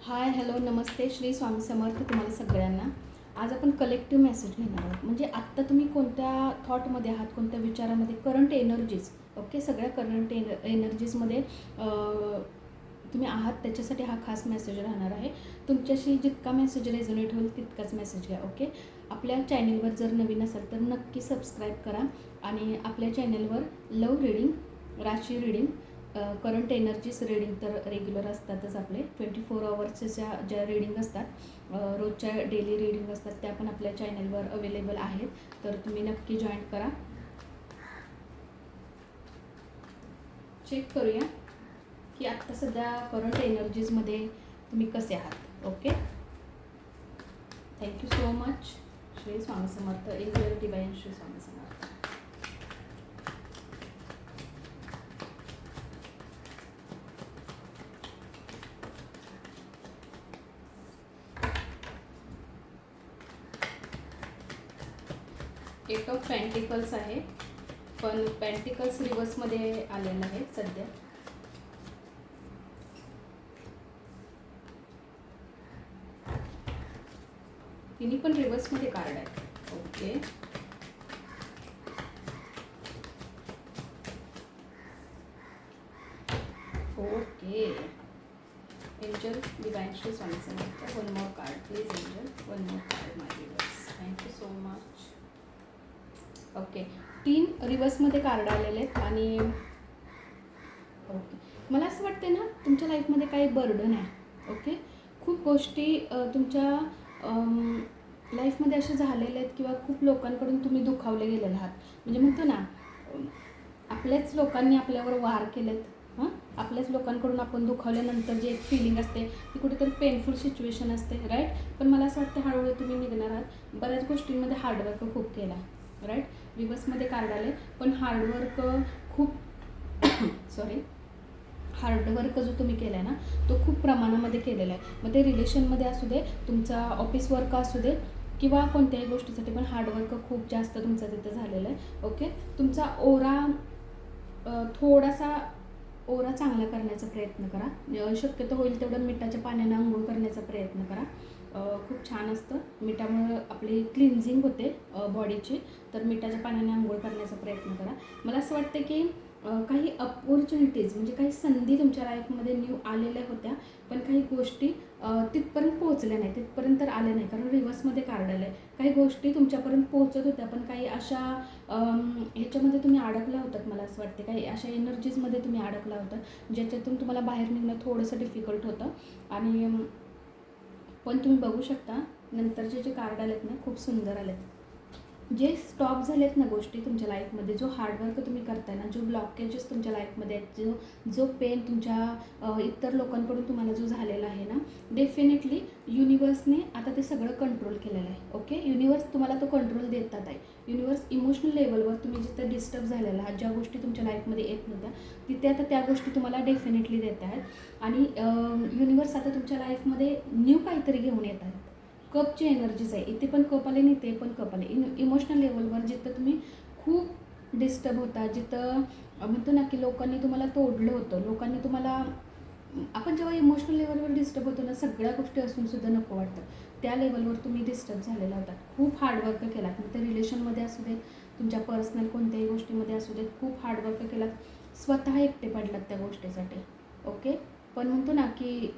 Hi hello नमस्ते श्री स्वामी समर्थ तुम्हाला सगळ्यांना. आज आपण कलेक्टिव्ह मेसेज घेणार आहोत. म्हणजे आत्ता तुम्ही कोणत्या थॉटमध्ये आहात, कोणत्या विचारामध्ये, करंट एनर्जीज, ओके, सगळ्या करंट एनर्जीजमध्ये तुम्ही आहात, त्याच्यासाठी हा खास मेसेज राहणार आहे. तुमच्याशी जितका मेसेज रेझोनेट होईल तितकाच मेसेज घ्या. ओके, आपल्या चॅनेलवर जर नवीन असाल तर नक्की सबस्क्राईब करा. आणि आपल्या चॅनेलवर लव रीडिंग, राशी रीडिंग, करंट एनर्जीज रीडिंग तर रेग्युलर असतातच. आपले 24 आवर्सच्या ज्या रीडिंग असतात, रोजच्या डेली रीडिंग असतात, त्या पण आपल्या चॅनलवर अवेलेबल आहेत. तर तुम्ही नक्की जॉईन करा. चेक करूया की आत्ता सध्या करंट एनर्जीजमध्ये तुम्ही कसे आहात. Okay, thank you so much. Shri Swami Samarth. Angel divine Shri Swami Samarth. Eight of pentacles आहे, पण पेंटिकल्स रिव्हर्समध्ये आलेलं आहे सध्या. तिन्ही पण रिव्हर्समध्ये कार्ड आहे. Okay, okay. Angel divine Shri Swami Samarth. One more card please angel, one more card my viewers. Thank you so much. Okay, 3 रिव्हर्समध्ये कार्ड आलेले आहेत. आणि ओके, मला असं वाटते ना, तुमच्या लाईफमध्ये काही बर्डन आहे. ओके, खूप गोष्टी तुमच्या लाईफमध्ये अशा झालेल्या आहेत, किंवा खूप लोकांकडून तुम्ही दुखावले गेलेले आहात. म्हणजे म्हणतो ना, आपल्याच लोकांनी आपल्यावर वार केलेत. आपल्याच लोकांकडून आपण दुखावल्यानंतर जी एक फिलिंग असते ती कुठेतरी पेनफुल सिच्युएशन असते, राईट. पण मला असं वाटतं हळूहळू तुम्ही निघणार आहात. बऱ्याच गोष्टींमध्ये हार्डवर्क खूप केला, राईट. रिव्हर्समध्ये कार्ड आले, पण हार्डवर्क खूप सॉरी, हार्डवर्क जो तुम्ही केला आहे ना, तो खूप प्रमाणामध्ये केलेला आहे. मग ते रिलेशनमध्ये असू दे, तुमचा ऑफिस वर्क असू दे, किंवा कोणत्याही गोष्टीसाठी पण हार्डवर्क खूप जास्त तुमचं तिथं झालेलं आहे. ओके, तुमचा ओरा थोडासा ओरा चांगला करण्याचा प्रयत्न करा. शक्यतो होईल तेवढं मिठाच्या पाण्यानं आंघोळ करण्याचा प्रयत्न करा. खूप छान असतं. मिठामुळं आपली क्लिन्झिंग होते बॉडीची. तर मिठाच्या पाण्याने आंघोळ करण्याचा प्रयत्न करा. मला असं वाटतं की काही अपॉर्च्युनिटीज, म्हणजे काही संधी तुमच्या लाईफमध्ये न्यू आलेल्या होत्या, पण काही गोष्टी तिथपर्यंत पोहोचल्या नाही, तिथपर्यंत तर आल्या नाही, कारण रिव्हर्समध्ये कार्ड आलं आहे. काही गोष्टी तुमच्यापर्यंत पोहोचत होत्या, पण काही अशा ह्याच्यामध्ये तुम्ही अडकला होतात. मला असं वाटते काही अशा एनर्जीजमध्ये तुम्ही अडकला होता, ज्याच्यातून तुम्हाला बाहेर निघणं थोडंसं डिफिकल्ट होतं. आणि पण तुम्ही बघू शकता नंतरचे जे कार्ड आलेत ना, खूप सुंदर आलेत. जे स्टॉप झालेत ना गोष्टी तुमच्या लाईफमध्ये, जो हार्डवर्क तुम्ही करताय ना, जो ब्लॉकेजेस तुमच्या लाईफमध्ये आहेत, जो पेन तुमच्या इतर लोकांकडून तुम्हाला जो झालेला आहे ना, डेफिनेटली युनिवर्सने आता ते सगळं कंट्रोल केलेलं आहे. ओके, युनिवर्स तुम्हाला तो कंट्रोल देतात आहे. युनिवर्स इमोशनल लेवलवर तुम्ही जिथं डिस्टर्ब झालेला आहात, ज्या गोष्टी तुमच्या लाईफमध्ये येत नव्हत्या, तिथे आता त्या गोष्टी तुम्हाला डेफिनेटली देत आहेत. आणि युनिवर्स आता तुमच्या लाईफमध्ये न्यू काहीतरी घेऊन येत आहेत. कपची एनर्जीज आहे, इथे पण कप आले आणि ते पण कप आले. इमोशनल लेवलवर जिथं तुम्ही खूप डिस्टर्ब होता, जिथं म्हणतो ना की लोकांनी तुम्हाला तोडलं होतं, लोकांनी तुम्हाला, आपण जेव्हा इमोशनल लेवलवर डिस्टर्ब होतो ना, सगळ्या गोष्टी असूनसुद्धा नको वाटतं, त्या लेवलवर तुम्ही डिस्टर्ब झालेला होता. खूप हार्डवर्क केलात, मग ते रिलेशनमध्ये असू देत, तुमच्या पर्सनल कोणत्याही गोष्टीमध्ये असू देत, खूप हार्डवर्क केलात. स्वतः एकटे पडलात त्या गोष्टीसाठी. ओके, पण म्हणतो ना की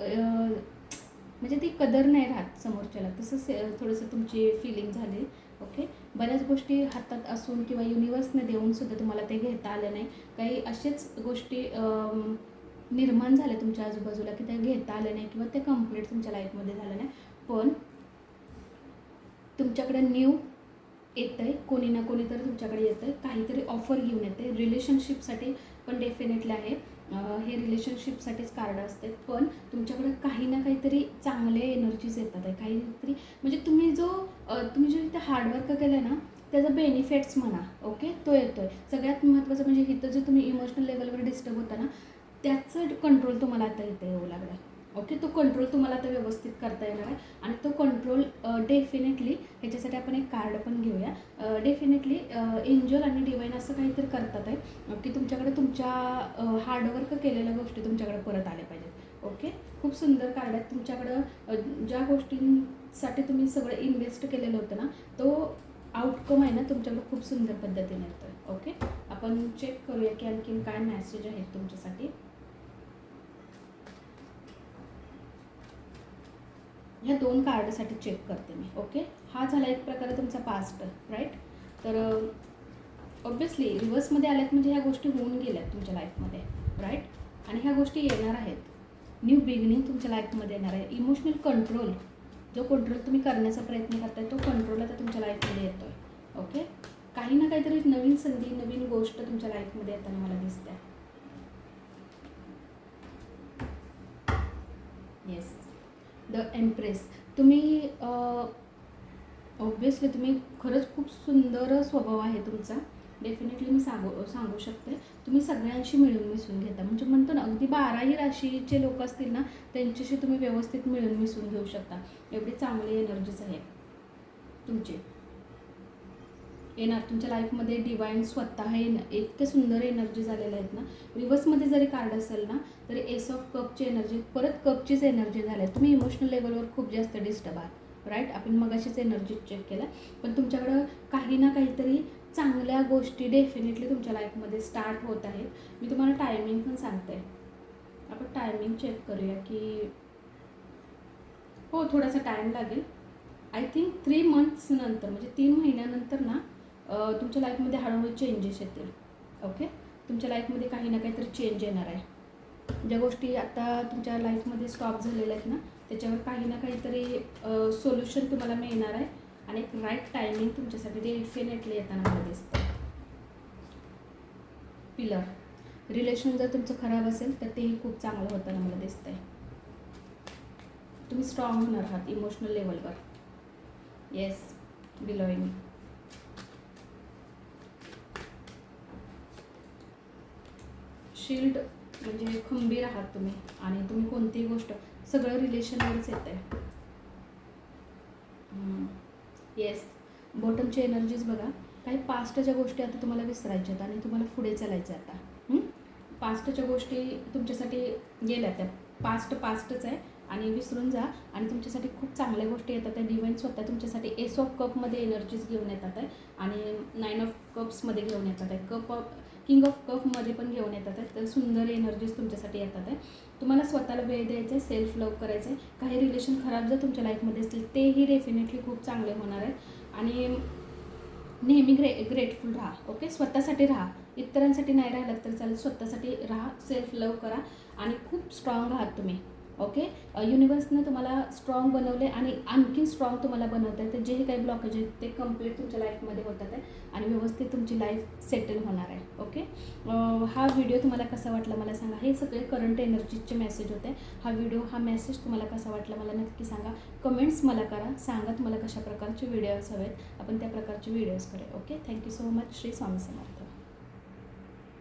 म्हणजे ती कदर नाही राहत समोरच्याला, तसंच थोडंसं तुमची फिलिंग झाली. ओके, बऱ्याच गोष्टी हातात असून किंवा युनिवर्सने देऊनसुद्धा तुम्हाला ते घेता आलं नाही. काही असेच गोष्टी निर्माण झाल्या तुमच्या आजूबाजूला की त्या घेता आल्या नाही, किंवा ते कम्प्लीट तुमच्या लाईफमध्ये झालं नाही. पण तुमच्याकडे न्यू येतं आहे, कोणी ना कोणी तर तुमच्याकडे येतं आहे, काहीतरी ऑफर घेऊन येते. रिलेशनशिपसाठी पण डेफिनेटली आहे, हे रिलेशनशिपसाठीच कार्ड असते. पण तुमच्याकडे काही ना काहीतरी चांगले एनर्जीज येतात आहे, काहीतरी, म्हणजे तुम्ही जो इथे हार्डवर्क केलं आहे ना, त्याचा बेनिफिट्स म्हणा. ओके, तो येतो आहे. सगळ्यात महत्त्वाचं म्हणजे इथं जे तुम्ही इमोशनल लेवलवर डिस्टर्ब होता ना, त्याचं कंट्रोल तुम्हाला आता इथे येऊ लागला आहे. ओके, तो कंट्रोल तुम्हाला आता व्यवस्थित करता येणार आहे. आणि तो कंट्रोल डेफिनेटली, ह्याच्यासाठी आपण एक कार्ड पण घेऊया. डेफिनेटली एंजल आणि डिवाइन असं काहीतरी करतात आहे की तुमच्याकडे तुमच्या हार्डवर्क केलेल्या गोष्टी तुमच्याकडे परत आल्या पाहिजेत. ओके, खूप सुंदर कार्ड आहेत तुमच्याकडं. ज्या गोष्टींसाठी तुम्ही सगळं इन्व्हेस्ट केलेलं होतं ना, तो आउटकम आहे ना तुमच्याकडं खूप सुंदर पद्धतीने येतो आहे. ओके, आपण चेक करूया की आणखीन काय मेसेज आहेत तुमच्यासाठी. ह्या 2 कार्डसाठी चेक करते मी. ओके, हा झाला एक प्रकारे तुमचा पास्ट, राईट. तर ऑब्वियसली रिव्हर्समध्ये आल्यात म्हणजे ह्या गोष्टी होऊन गेल्यात तुमच्या लाईफमध्ये, राईट. आणि ह्या गोष्टी येणार आहेत. न्यू बिगिनिंग तुमच्या लाईफमध्ये येणार आहे. इमोशनल कंट्रोल, जो कंट्रोल तुम्ही करण्याचा प्रयत्न करताय तो कंट्रोल आता तुमच्या लाईफमध्ये येतो आहे. ओके, काही ना काहीतरी नवीन संधी, नवीन गोष्ट तुमच्या लाईफमध्ये येताना मला दिसते. Yes, the empress. तुम्ही ऑब्वियसली तुम्ही खरंच खूप सुंदर स्वभाव आहे तुमचा. डेफिनेटली मी सांगू शकते. तुम्ही सगळ्यांशी मिळून मिसळून घेता. म्हणजे म्हणतो ना, अगदी 12ही राशीचे लोक असतील ना, त्यांच्याशी तुम्ही व्यवस्थित मिळून मिसळून घेऊ शकता. एवढी चांगली एनर्जीज आहे तुमची. येणार तुमच्या लाईफमध्ये डिवाईन स्वतः हे इतके सुंदर एनर्जीज आलेल्या आहेत ना. रिव्हर्समध्ये जरी कार्ड असेल ना, तरी एस ऑफ कपची एनर्जी, परत कपचीच एनर्जी झाली. तुम्ही इमोशनल लेवलवर खूप जास्त डिस्टर्ब आहात, राईट. आपण मगाशीच एनर्जी चेक केल्या, पण तुमच्याकडं काही ना काहीतरी चांगल्या गोष्टी डेफिनेटली तुमच्या लाईफमध्ये स्टार्ट होत आहेत. मी तुम्हाला टायमिंग पण सांगते. आपण टायमिंग चेक करूया की हो, थोडासा टाईम लागेल. आय थिंक 3 मंथ्स नंतर, म्हणजे 3 महिन्यानंतर ना तुमच्या लाईफमध्ये हळूहळू चेंजेस येतील. ओके, तुमच्या लाईफमध्ये काही ना काहीतरी चेंज येणार आहे. ज्या गोष्टी आता तुमच्या लाईफमध्ये स्टॉप झालेल्या आहेत ना, त्याच्यावर काही ना काहीतरी सोल्युशन तुम्हाला मिळणार आहे. आणि एक राईट टायमिंग तुमच्यासाठी डेफिनेटली येताना मला दिसतं. पिलर, रिलेशन जर तुमचं खराब असेल तर तेही खूप चांगलं होताना मला दिसतंय. तुम्ही स्ट्रॉंग होणार आहात इमोशनल लेवलवर. येस, बिलॉईंग. शील्ड म्हणजे खंबीर आहात तुम्ही. आणि तुम्ही कोणतीही गोष्ट, सगळं रिलेशनवरच येत आहे. येस, बॉटमची एनर्जीज बघा. काही पास्टच्या गोष्टी आता तुम्हाला विसरायच्या आहेत आणि तुम्हाला पुढे चालायचं आहे आता. पास्टच्या गोष्टी तुमच्यासाठी गेल्या, त्या पास्टच आहे आणि विसरून जा. आणि तुमच्यासाठी खूप चांगल्या गोष्टी येतात. त्या डिवाइन स्वतः तुमच्यासाठी एस ऑफ कपमध्ये एनर्जीज घेऊन येतात आहे आणि 9 ऑफ कप्समध्ये घेऊन येतात आहे. किंग ऑफ कपमध्ये पण घेऊन येतात आहे. तर सुंदर एनर्जीज तुमच्यासाठी येतात आहे. तुम्हाला स्वतःला वेळ द्यायचा आहे, सेल्फ लव्ह करायचं आहे. काही रिलेशन खराब जर तुमच्या लाईफमध्ये असतील तेही डेफिनेटली खूप चांगले होणार आहेत. आणि नेहमी ग्रेटफुल राहा. ओके, स्वतःसाठी राहा. इतरांसाठी नाही राहिलं तर चालेल, स्वतःसाठी राहा, सेल्फ लव्ह करा आणि खूप स्ट्रॉंग आहात तुम्ही. ओके, युनिवर्सनं तुम्हाला स्ट्रॉंग बनवले आणि आणखीन स्ट्रॉंग तुम्हाला बनवत आहे. तर जेही काही ब्लॉकेज आहेत ते कंप्लीट तुमच्या लाईफमध्ये होतात आहे आणि व्यवस्थित तुमची लाईफ सेटल होणार आहे. ओके, हा व्हिडिओ तुम्हाला कसा वाटला मला सांगा. हे सगळे करंट एनर्जीचे मेसेज होते. हा मेसेज तुम्हाला कसा वाटला मला नक्की सांगा. कमेंट्स मला करा, सांगा तुम्हाला कशा प्रकारचे व्हिडिओज हवेत. आपण त्या प्रकारचे व्हिडिओज करूया. Okay, thank you so much. Shri Swami समर्थ.